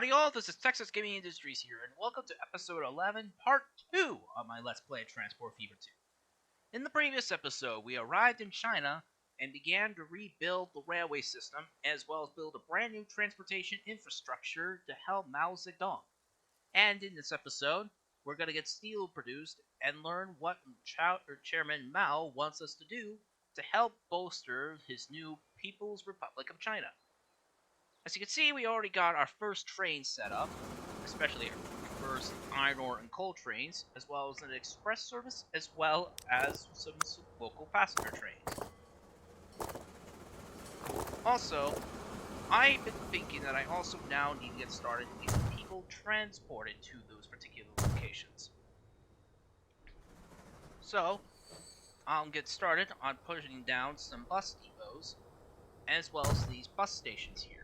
Howdy all, this is Texas Gaming Industries here, and welcome to episode 11, part 2 of my Let's Play Transport Fever 2. In the previous episode, we arrived in China and began to rebuild the railway system, as well as build a brand new transportation infrastructure to help Mao Zedong. And in this episode, we're going to get steel produced and learn what Chairman Mao wants us to do to help bolster his new People's Republic of China. As you can see, we already got our first train set up, especially our first iron ore and coal trains, as well as an express service, as well as some local passenger trains. Also, I've been thinking that I also now need to get started getting people transported to those particular locations. So, I'll get started on pushing down some bus depots, as well as these bus stations here.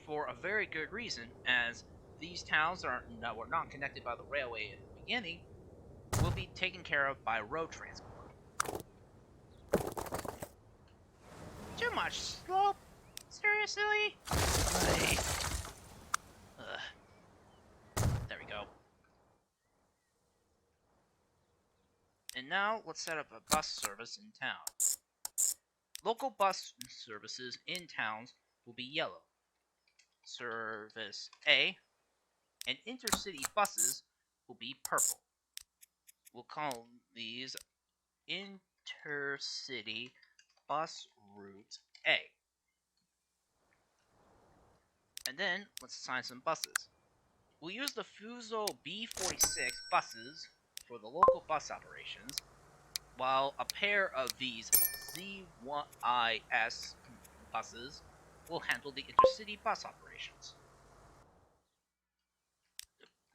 For a very good reason, as these towns that were not connected by the railway in the beginning will be taken care of by road transport. Too much slope? Seriously? There we go. And now let's set up a bus service in town. Local bus services in towns will be yellow. Service A, and intercity buses will be purple. We'll call these intercity bus route A. And then let's assign some buses. We'll use the Fuso B46 buses for the local bus operations, while a pair of these Z1IS buses will handle the intercity bus operations.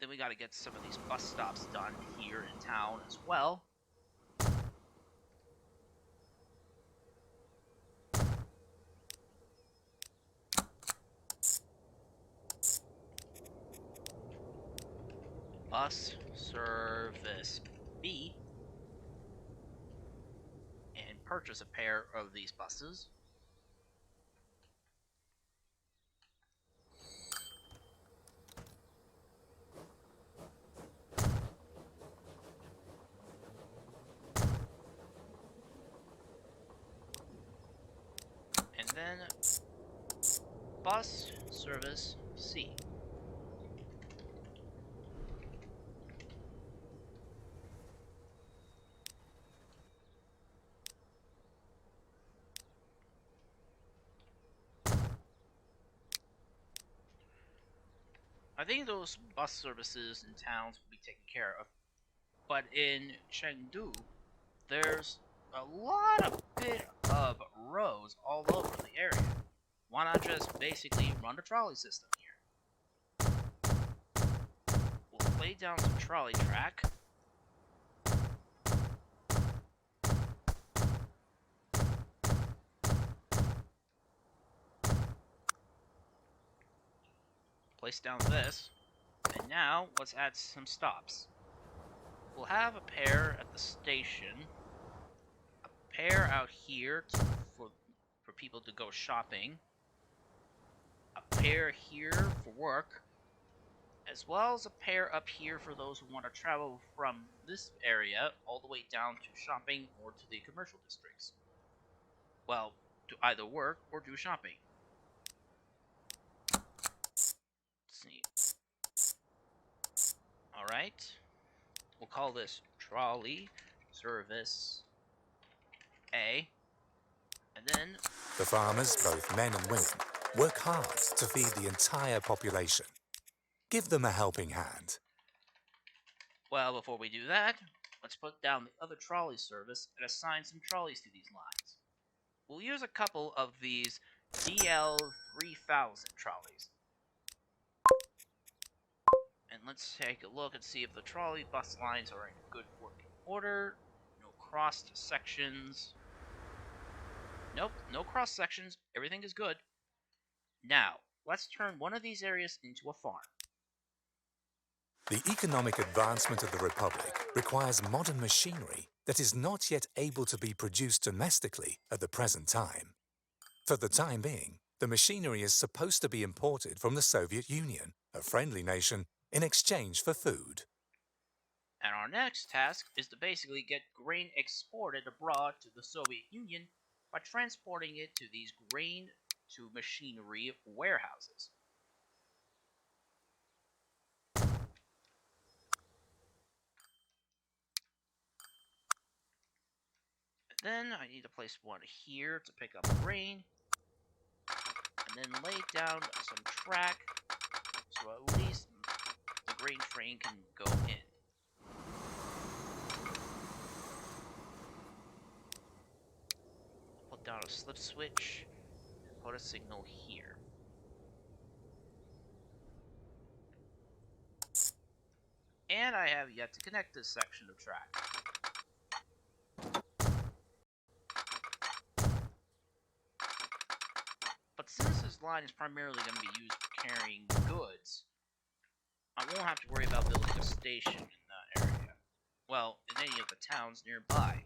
Then we gotta get some of these bus stops done here in town as well. Bus service B, and purchase a pair of these buses. And then bus service C. I think those bus services in towns will be taken care of, but in Chengdu, there's a bit of roads all over the area. Why not just basically run the trolley system here? We'll lay down some trolley track. Place down this, and now let's add some stops. We'll have a pair at the station, a pair out here for people to go shopping, a pair here for work, as well as a pair up here for those who want to travel from this area all the way down to shopping or to the commercial districts. Well, to either work or do shopping. Alright, we'll call this trolley service A, and then the farmers, both men and women, work hard to feed the entire population. Give them a helping hand. Well, before we do that, let's put down the other trolley service and assign some trolleys to these lines. We'll use a couple of these DL3000 trolleys. And let's take a look and see if the trolley bus lines are in good working order. No crossed sections. Nope, no cross sections. Everything is good. Now, let's turn one of these areas into a farm. The economic advancement of the Republic requires modern machinery that is not yet able to be produced domestically at the present time. For the time being, The machinery is supposed to be imported from the Soviet Union, a friendly nation, in exchange for food. And our next task is to basically get grain exported abroad to the Soviet Union by transporting it to these grain to machinery warehouses. Then I need to place one here to pick up grain, and then lay down some track so at least the grain train can go in. Put down a slip switch and put a signal here. And I have yet to connect this section of track. But since this line is primarily going to be used for carrying goods, I won't have to worry about building a station in that area. Well, in any of the towns nearby.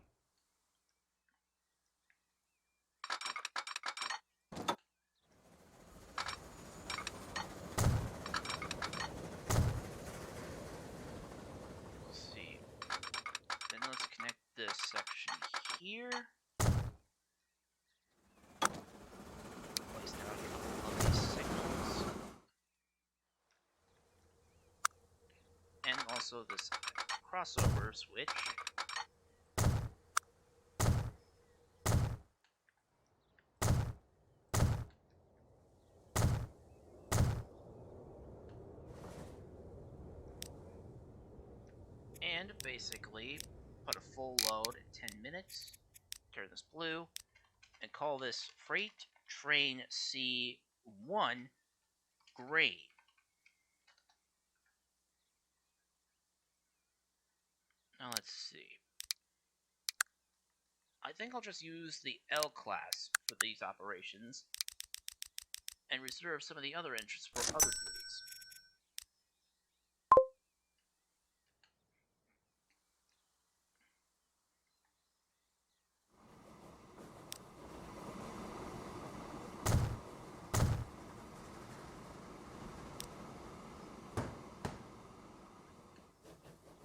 Let's see. Then let's connect this section here. Place down a couple of these signals. And also this crossover switch. And basically put a full load at 10 minutes, turn this blue, and call this Freight Train C1 Grain. Now let's see. I think I'll just use the L class for these operations and reserve some of the other engines for other duties.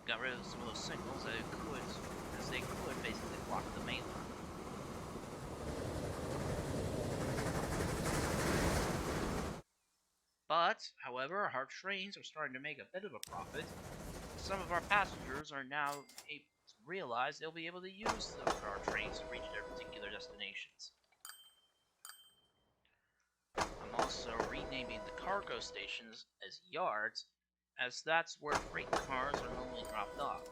Got rid of some of those signals as they could basically block the main line. But, however, our trains are starting to make a bit of a profit. Some of our passengers are now able to realize they'll be able to use our trains to reach their particular destinations. I'm also renaming the cargo stations as yards, as that's where freight cars are normally dropped off.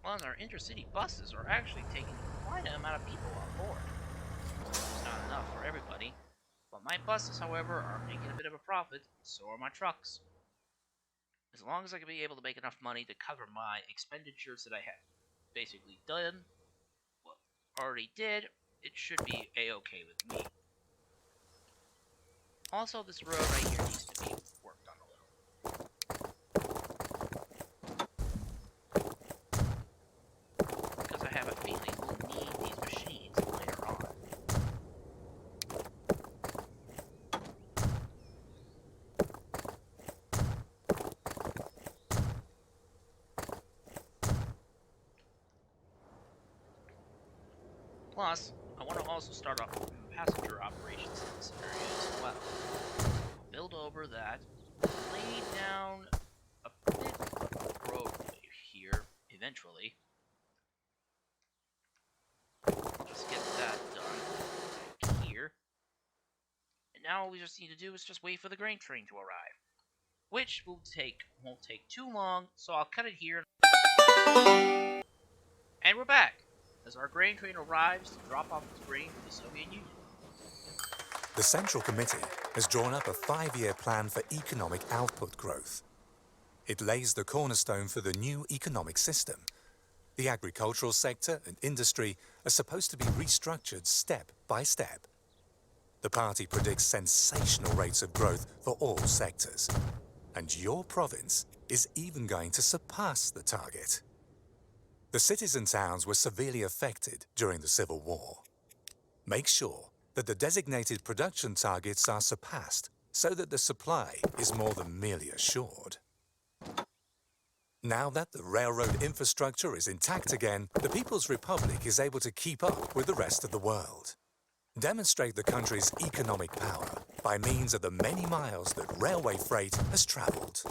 Well, our intercity buses are actually taking quite an amount of people on board. It's not enough for everybody, but my buses, however, are making a bit of a profit, so are my trucks. As long as I can be able to make enough money to cover my expenditures that I have basically done, well, already did, it should be a-okay with me. Also, this road right here needs to be worked on a little. Because I have a feeling we'll need these machines later on. Plus, I want to also start off passenger operations in this area as well. I'll build over that, lay down a bit of a roadway here eventually. Just get that done here. And now all we just need to do is just wait for the grain train to arrive. Which won't take too long, so I'll cut it here. And we're back, as our grain train arrives to drop off its grain to the Soviet Union. The Central Committee has drawn up a 5-year plan for economic output growth. It lays the cornerstone for the new economic system. The agricultural sector and industry are supposed to be restructured step by step. The party predicts sensational rates of growth for all sectors. And your province is even going to surpass the target. The cities and towns were severely affected during the Civil War. Make sure that the designated production targets are surpassed so that the supply is more than merely assured. Now that the railroad infrastructure is intact again, the People's Republic is able to keep up with the rest of the world. Demonstrate the country's economic power by means of the many miles that railway freight has traveled.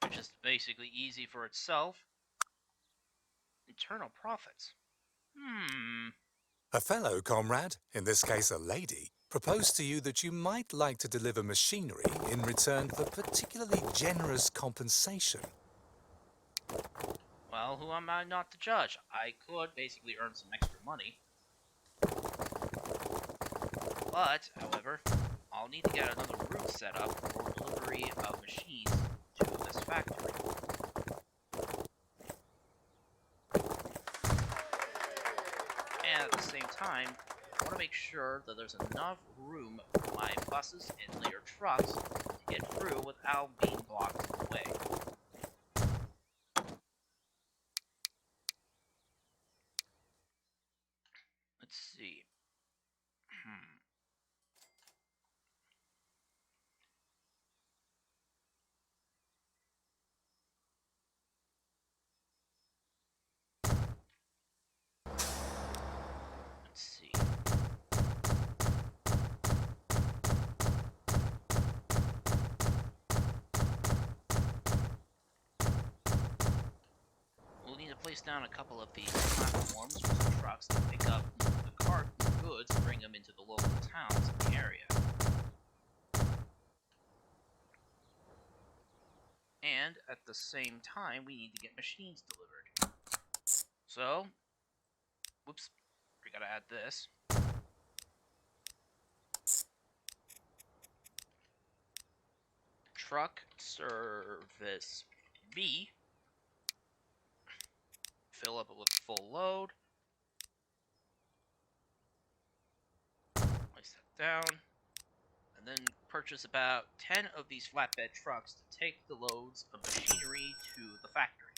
Which is basically easy for itself. Internal profits. A fellow comrade, in this case a lady, proposed to you that you might like to deliver machinery in return for particularly generous compensation. Well, who am I not to judge? I could basically earn some extra money. But, however, I'll need to get another route set up for delivery of machines to this factory. And at the same time, I want to make sure that there's enough room for my buses and later trucks to get through without being blocked in the way. Let's see. Let's see. We'll need to place down a couple of these platforms for some trucks to pick up the cart goods and bring them into the local towns in the area. And at the same time, we need to get machines delivered. So, whoops, we gotta add this. Truck service B. Fill up with full load. Place that down. And then purchase about 10 of these flatbed trucks to take the loads of machinery to the factory.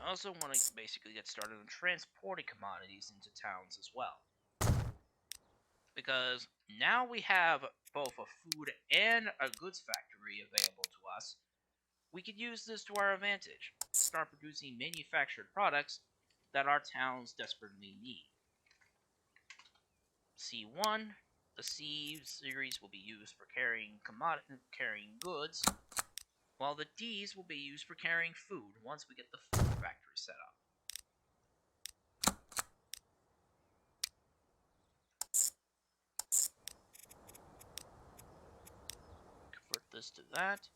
I also want to basically get started on transporting commodities into towns as well. Because now we have both a food and a goods factory available to us, we could use this to our advantage. Start producing manufactured products that our towns desperately need. C1, the C series will be used for carrying goods, while the D's will be used for carrying food once we get the food factory set up. Convert this to that.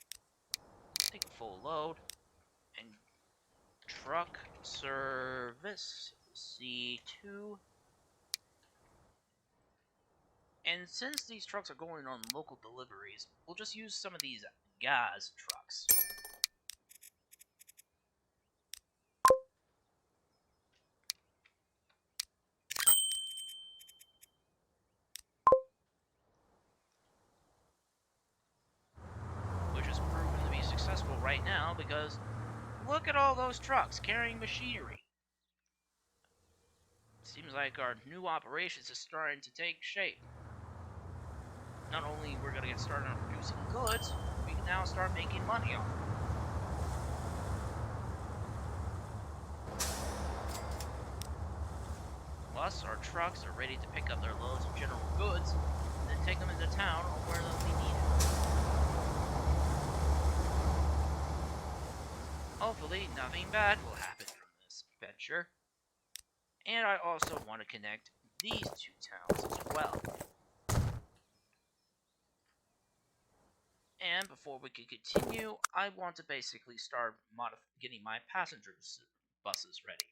Take a full load. And truck service C2. And since these trucks are going on local deliveries, we'll just use some of these gas trucks. Which is proven to be successful right now because look at all those trucks carrying machinery. Seems like our new operations is starting to take shape. Not only we're going to get started on producing goods, we can now start making money on them. Plus, our trucks are ready to pick up their loads of general goods and then take them into town or where they'll be needed. Hopefully, nothing bad will happen from this venture. And I also want to connect these two towns as well. And before we can continue, I want to basically start getting my passenger buses ready.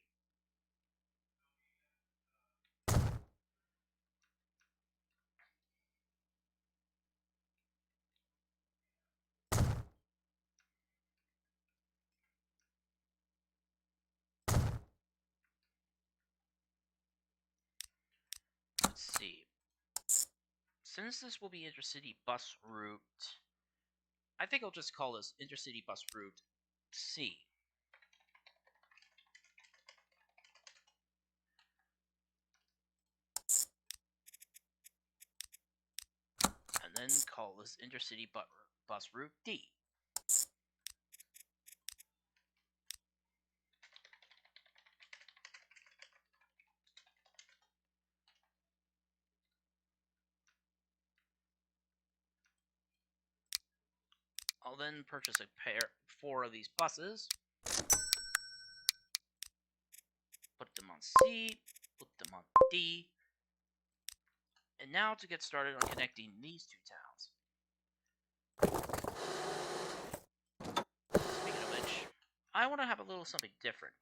Let's see. Since this will be intercity bus route, I think I'll just call this Intercity Bus Route C. And then call this Intercity Bus Route D. I'll then purchase four of these buses, put them on C, put them on D, and now to get started on connecting these two towns. Speaking of which, I want to have a little something different.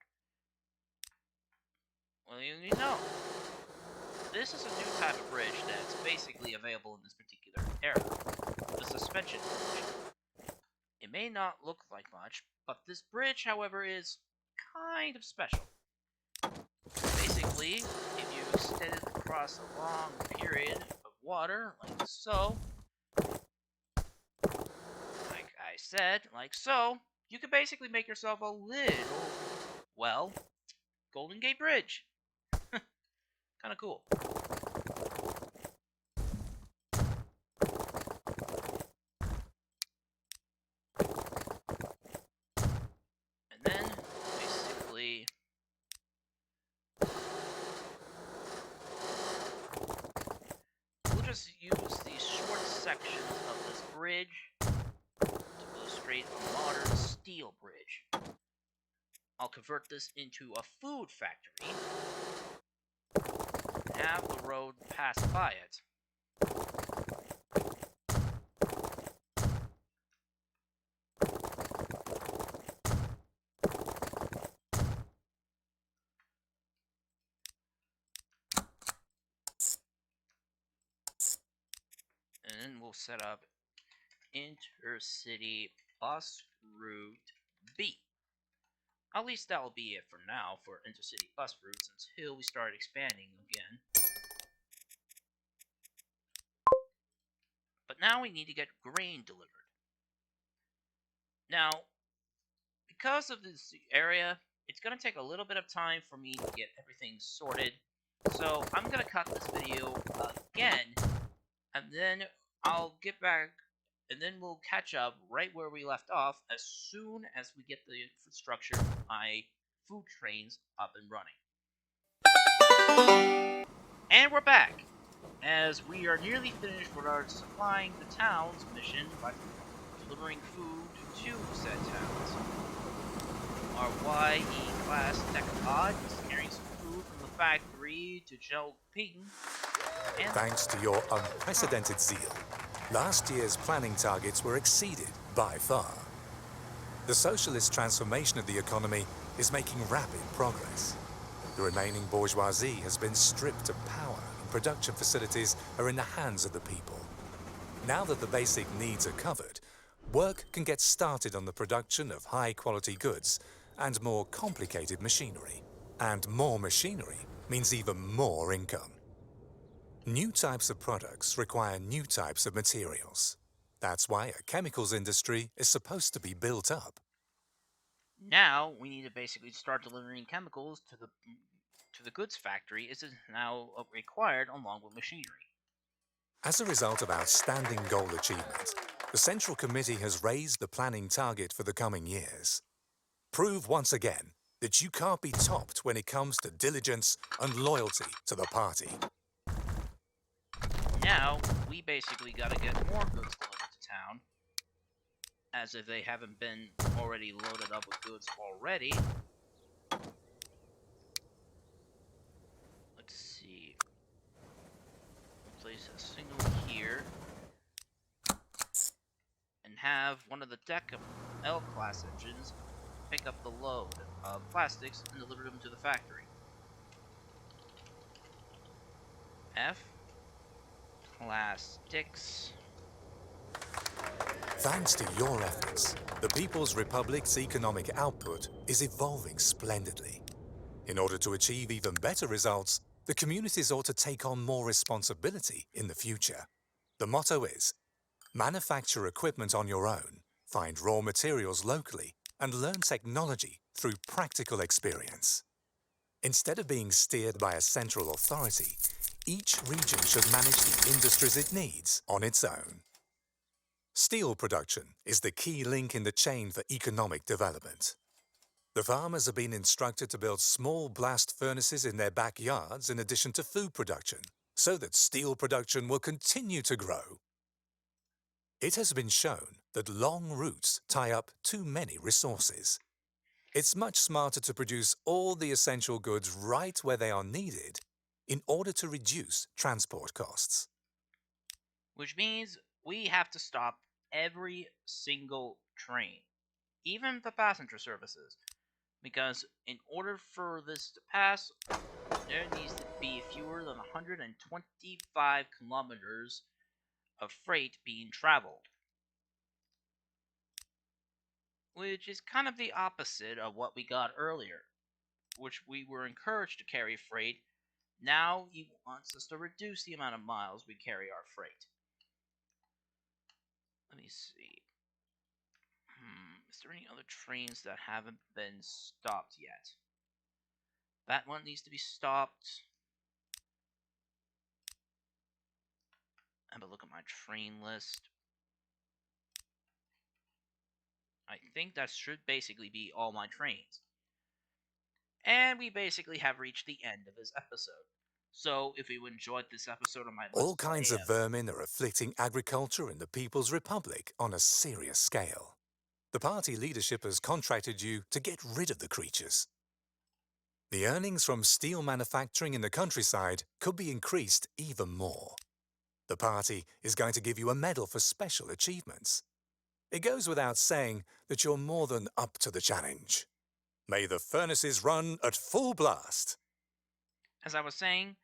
Well, you know, this is a new type of bridge that's basically available in this particular era, the suspension bridge. It may not look like much, but this bridge, however, is kind of special. Basically, if you extend it across a long period of water, like so, like I said, like so, you can basically make yourself a little, well, Golden Gate Bridge. Kind of cool. And then, basically, we'll just use these short sections of this bridge to illustrate a modern steel bridge. I'll convert this into a food factory and have the road pass by it. And then we'll set up Intercity Bus Route B. At least that'll be it for now for intercity bus routes until we start expanding again. But now we need to get grain delivered. Now, because of this area, it's going to take a little bit of time for me to get everything sorted. So I'm going to cut this video again, and then I'll get back, and then we'll catch up right where we left off as soon as we get the infrastructure for my food trains up and running. And we're back, as we are nearly finished with our supplying the town's mission by delivering food to said towns. Our YE class tech pod is carrying some food from the factory to Chongping. Thanks to your unprecedented zeal, last year's planning targets were exceeded by far. The socialist transformation of the economy is making rapid progress. The remaining bourgeoisie has been stripped of power and production facilities are in the hands of the people. Now that the basic needs are covered, work can get started on the production of high-quality goods and more complicated machinery. And more machinery means even more income. New types of products require new types of materials. That's why a chemicals industry is supposed to be built up. Now we need to basically start delivering chemicals to the goods factory. This is now required along with machinery. As a result of outstanding goal achievement, the Central Committee has raised the planning target for the coming years. Prove once again that you can't be topped when it comes to diligence and loyalty to the party. Now we basically gotta get more goods delivered to town, as if they haven't been already loaded up with goods already. Let's see. Place a signal here and have one of the deck of L-class engines pick up the load of plastics and deliver them to the factory. F. Plastics. Thanks to your efforts, the People's Republic's economic output is evolving splendidly. In order to achieve even better results, the communities ought to take on more responsibility in the future. The motto is, manufacture equipment on your own find raw materials locally, and learn technology through practical experience. Instead of being steered by a central authority, each region should manage the industries it needs on its own. Steel production is the key link in the chain for economic development. The farmers have been instructed to build small blast furnaces in their backyards in addition to food production, so that steel production will continue to grow. It has been shown that long routes tie up too many resources. It's much smarter to produce all the essential goods right where they are needed in order to reduce transport costs. Which means we have to stop every single train, even the passenger services, because in order for this to pass, there needs to be fewer than 125 kilometers of freight being traveled, which is kind of the opposite of what we got earlier, which we were encouraged to carry freight. Now he wants us to reduce the amount of miles we carry our freight. Let me see. Is there any other trains that haven't been stopped yet? That one needs to be stopped. Have a look at my train list. I think that should basically be all my trains. And we basically have reached the end of this episode. So, if you enjoyed this episode of my Let's All kinds Play, of vermin are afflicting agriculture in the People's Republic on a serious scale. The party leadership has contracted you to get rid of the creatures. The earnings from steel manufacturing in the countryside could be increased even more. The party is going to give you a medal for special achievements. It goes without saying that you're more than up to the challenge. May the furnaces run at full blast. as I was saying,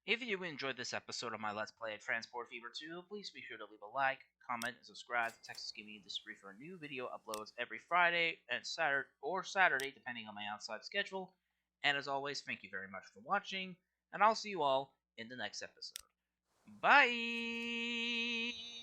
if you enjoyed this episode of my Let's Play Transport Fever 2, please be sure to leave a like, comment, and subscribe to Texas Gaming Industry for new video uploads every Friday and Saturday, depending on my outside schedule. And as always, thank you very much for watching, and I'll see you all in the next episode. Bye!